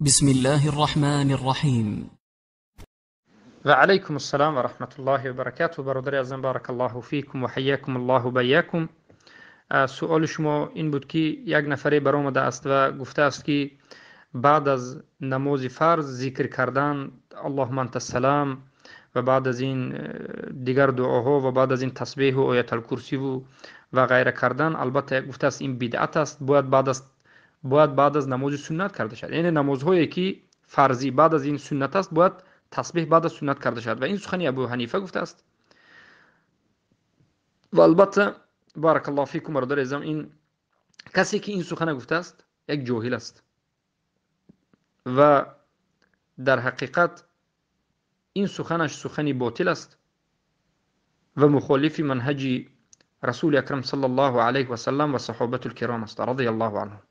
بسم الله الرحمن الرحیم. و علیکم السلام و رحمت الله و برکاته. برادر عزیزم، بارک الله فیکم و حیاکم الله و بیاکم. سوال شما این بود که یک نفری برآمده است و گفته است که بعد از نماز فرض ذکر کردن اللهم انت السلام و بعد از این دیگر دعاها و بعد از این تسبیح و آیت الکرسی و غیره کردن، البته گفته است این بدعت است، باید بعد از نماز سنت کرده شد. یعنی نمازهایی که فرضی بعد از این سنت است باید تسبیح بعد از سنت کرده شد و این سخنی ابو حنیفه گفته است. و البته بارک الله فیکم برادر عزیزم، این کسی که این سخن گفته است یک جاهل است و در حقیقت این سخنش سخنی باطل است و مخالف منهج رسول اکرم صلی الله علیه و سلم و صحابه الکرام است رضی الله عنهم.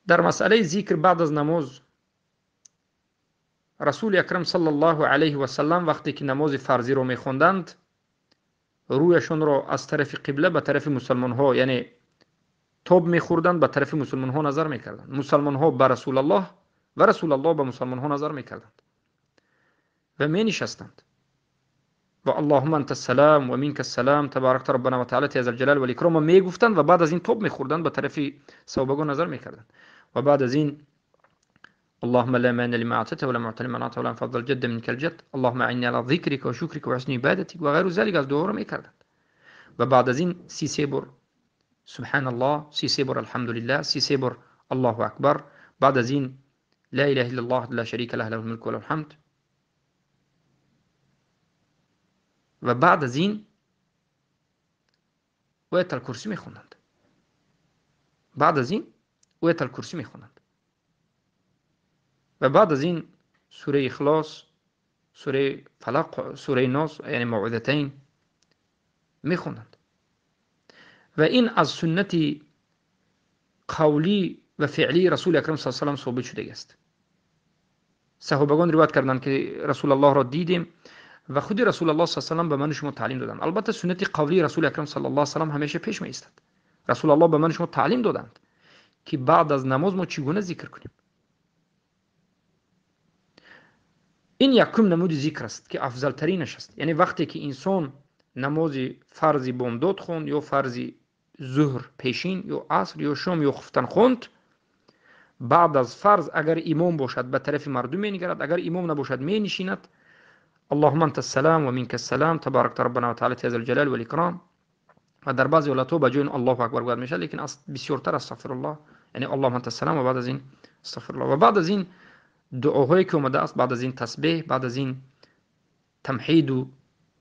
در مسئله ذکر بعد از نماز، رسول اکرم صلی الله علیه و سلم وقتی که نماز فرضی رو می‌خواندند رویشون را از طرف قبله به طرف مسلمان ها، یعنی توب می‌خوردند، به طرف مسلمان ها نظر می‌کردند. مسلمان ها به رسول الله و رسول الله به مسلمان ها نظر می‌کردند و می‌نشستند و اللهم انت السلام و منک السلام تبارک ربنا و تعالی ذی الجلال و الاکرام میگفتند و بعد از این توب می‌خوردند، به طرف صحابگان نظر می‌کردند و بعد از این اللهم لا مانع لما اعطيت ولا معطي لما منعت ولا فضل الجد منك الجد اللهم اعني على ذكرك وشكرك وحسن عبادتك و غیر ذلك از دعا را می‌کردند و بعد از این 33 بار سبحان الله، 33 بار الحمدلله، 33 بار الله اکبر، بعد از این لا اله الا الله لا شریک له له الملك وله الحمد و بعد از این آیت الکرسی می‌خوندند. بعد از این آیت الکرسی می‌خوندند و بعد از این سوره اخلاص، سوره فلق، سوره ناس یعنی موعظتین می‌خوندند و این از سنت قولی و فعلی رسول اکرم صلی الله علیه و سلم ثابت شده است. صحابگان روایت کردند که رسول الله را دیدیم و خود رسول الله صلی الله علیه و سلم به من شما تعلیم دادند. البته سنت قولی رسول اکرم صلی الله علیه و سلم همیشه پیش می ایستد. رسول الله به من شما تعلیم دادند که بعد از نماز ما چگونه ذکر کنیم. این یکم نمود ذکر است که افضل ترینش است. یعنی وقتی که انسان نماز فرض بامداد خوند یا فرض ظهر پیشین یا عصر یا شام یا خفتن خوند، بعد از فرض اگر امام باشد به طرف مردم می‌نگرد، اگر امام نباشد می‌نشیند اللهم انت السلام و منک السلام تبارک ربنا و تعالی ذی الجلال و الاکرام و در بعضی حالات با جای الله اکبر گفته میشه، لیکن بسیارتر استغفر الله، یعنی اللهم انت السلام و بعد از این استغفر الله و بعد از این دعاهایی که اومده است، بعد از این تسبیح، بعد از این تمحید و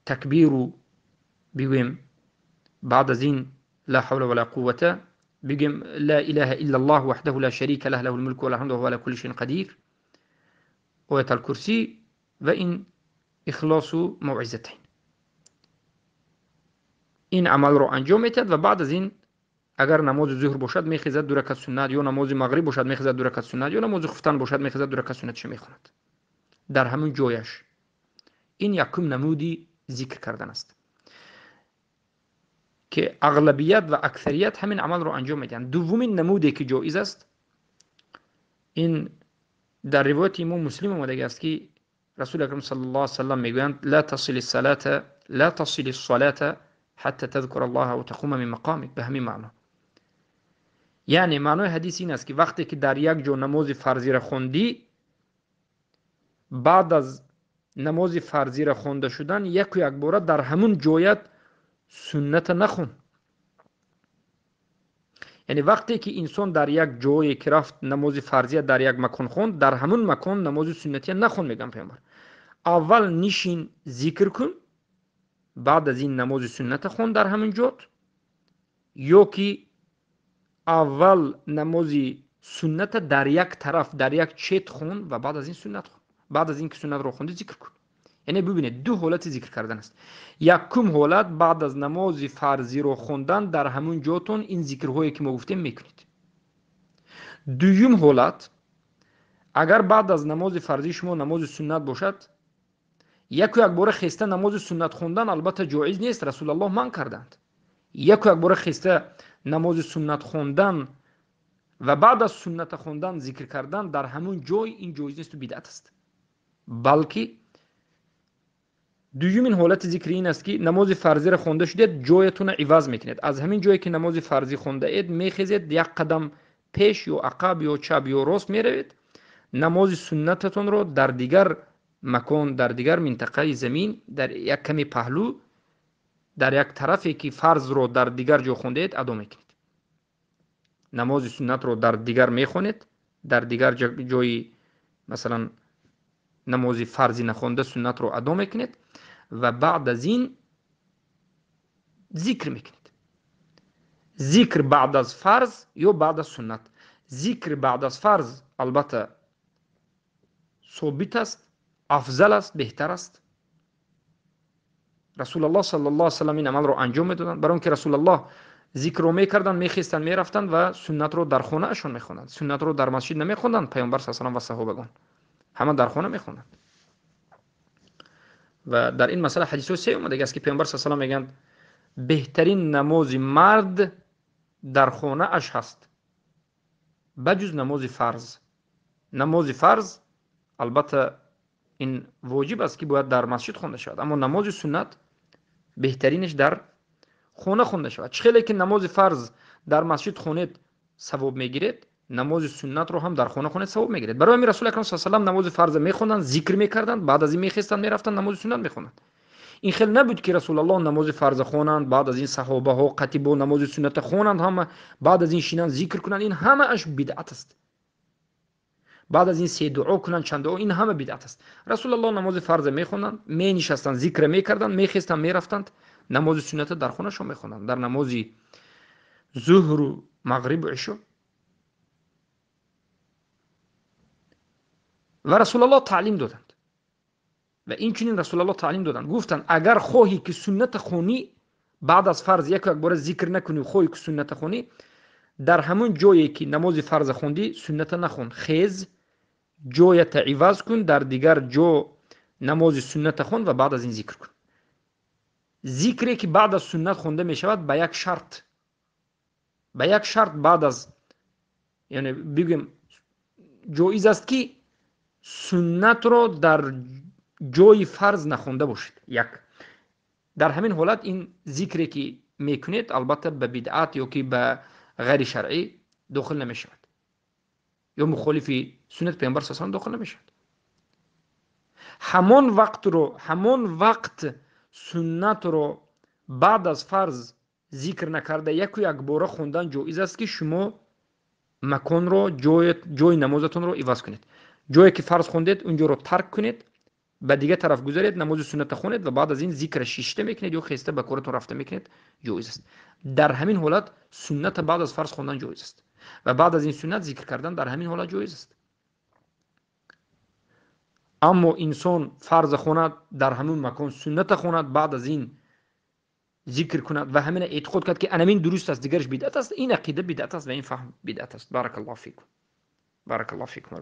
تکبیر و بگویم بعد از این لا حول ولا قوة بگیم لا اله الا الله وحده لا شریک له له الملك وله الحمد وهو على كل شيء قدیر، آیت الکرسی و این اخلاص و موعظتین. این عمل رو انجام میدهد و بعد از این اگر نماز ظهر باشد میخیزد دو رکعت سنت، یا نماز مغرب باشد میخیزد دو رکعت سنت، یا نماز خفتن باشد میخیزد دو رکعت سنتش میخواند در همون جایش. این یکم نمودی ذکر کردن است که اغلبیت و اکثریت همین عمل رو انجام میدن. دومین نمودی که جایز است، این در روایت امام مسلم اومده است که رسول اکرم صلی الله علیه و سلم میگویند لا تصل الصلاة حتى تذكر الله و تقوم من مقامك. به همین معنا، یعنی معنای حدیث این است که وقتی که در یک جا نماز فرضی را خوندی، بعد از نماز فرضی را خونده شدن یک بار در همون جایت سنت نخون. یعنی وقتی که انسان در یک جایی که رفت نماز فرضی در یک مکان خوند، در همون مکان نماز سنتی نخون. میگم پیامبر اول نشین ذکر کن، بعد از این نماز سنت خون در همون جات، یا که اول نماز سنت در یک طرف در یک چت خون و بعد از این سنت خون. بعد از این که سنت رو خوندی ذکر کن. یعنی ببینید دو حالت ذکر کردن است. یکم حالت بعد از نماز فرضی رو خوندن در همون جاتون این ذکرهایی که ما گفتیم میکنید. دوم حالت اگر بعد از نماز فرضی شما نماز سنت باشد، یک بار خسته نماز سنت خوندن البته جایز نیست، رسول الله من کردند. یک بار خسته نماز سنت خوندن و بعد از سنت خوندن ذکر کردن در همون جای این جایز نیست و بدعت است. بلکه دومین حالت ذکر این است که نماز فرضی را خونده شدید، جایتون را عوض میکنید. از همین جایی که نماز فرضی خونده اید میخیزید، یک قدم پیش یا عقب یا چپ یا راست میروید، نماز سنتتون رو در دیگر مکان، در دیگر منطقه زمین، در یک کمی پهلو، در یک طرفی که فرض رو در دیگر جا خونده اید ادا میکنید. نماز سنت رو در دیگر میخونید، در دیگر جای مثلا نماز فرضی نخونده سنت رو ادا میکنید و بعد از این ذکر میکنید. ذکر بعد از فرض یا بعد از سنت. ذکر بعد از فرض البته ثابت است، افضل است، بهتر است. رسول الله صلی الله علیه و سلم این عمل رو انجام میدادند، برای اینکه رسول الله ذکر رو میکردن، میخواستن میرفتن و سنت رو در خانه اشون میخوندند. سنت رو در مسجد نمیخوندند. پیامبر صلی الله علیه و صحابگان همه در خانه میخوندند. و در این مسئله حدیث سه اومده است که پیامبر صلی الله علیه و میگن بهترین نماز مرد در خانه اش هست بجز نماز فرض. نماز فرض البته این واجب است که باید در مسجد خونده شود، اما نماز سنت بهترینش در خانه خونده شود. چخیلی که نماز فرض در مسجد خونید ثواب میگیرید، نماز سنت رو هم در خانه خونید ثواب میگیرید. برای همین رسول اکرم صلی الله علیه و نماز فرض میخوندن، ذکر میکردند، بعد از این میخواستند میرفتند نماز سنت میخوندند. این خیلی نبود که رسول الله نماز فرض خوانند، بعد از این صحابه ها خطیبا نماز سنت خوانند، هم بعد از این شینان ذکر کنند. این همه اش بدعت است. بعد از این سه دعا کنند، چند دعا، این همه بدعت است. رسول الله نماز فرض میخوندند، می نشستند، ذکر میکردند، میخواستند میرفتند نماز سنت در خانه شون میخوندند. در نماز ظهر و مغرب و عشا. و رسول الله تعلیم دادند و این چنین رسول الله تعلیم دادند، گفتند اگر خواهی که سنت خونی بعد از فرض یک بار ذکر نکنی، خواهی که سنت خونی، در همون جایی که نماز فرض خوندی سنت نخون، خیز جایت عوض کن، در دیگر جا نماز سنت خون و بعد از این ذکر کن. ذکری که بعد از سنت خونده می شود به یک شرط، به یک شرط بعد از، یعنی بگیم جایز است که سنت رو در جای فرض نخونده باشید. یک، در همین حالت این ذکری که میکنید البته به بدعت یا که به غیر شرعی داخل نمی شود یا مخالف سنت پیامبر صلی الله علیه و داخل نمی شود. همان وقت سنت رو بعد از فرض ذکر نکرده یک بار خوندن جایز است که شما مکان رو، جای نمازتون رو عوض کنید. جایی که فرض خوندید اونجا رو ترک کنید، به دیگه طرف گذارید، نماز سنت خونید و بعد از این ذکر شیشته میکنید یا خسته به کارتون رفته میکنید، جایز است. در همین حالت سنت بعد از فرض خوندن جایز است و بعد از این سنت ذکر کردن در همین حالت جایز است. اما انسان فرض خوند در همون مکان، سنت خوند بعد از این ذکر کند و همین اعتقاد کرد که انمین درست است دیگرش بدعت است، این عقیده بدعت است و این فهم بدعت است. بارک الله فیکم. بارک الله فیکم.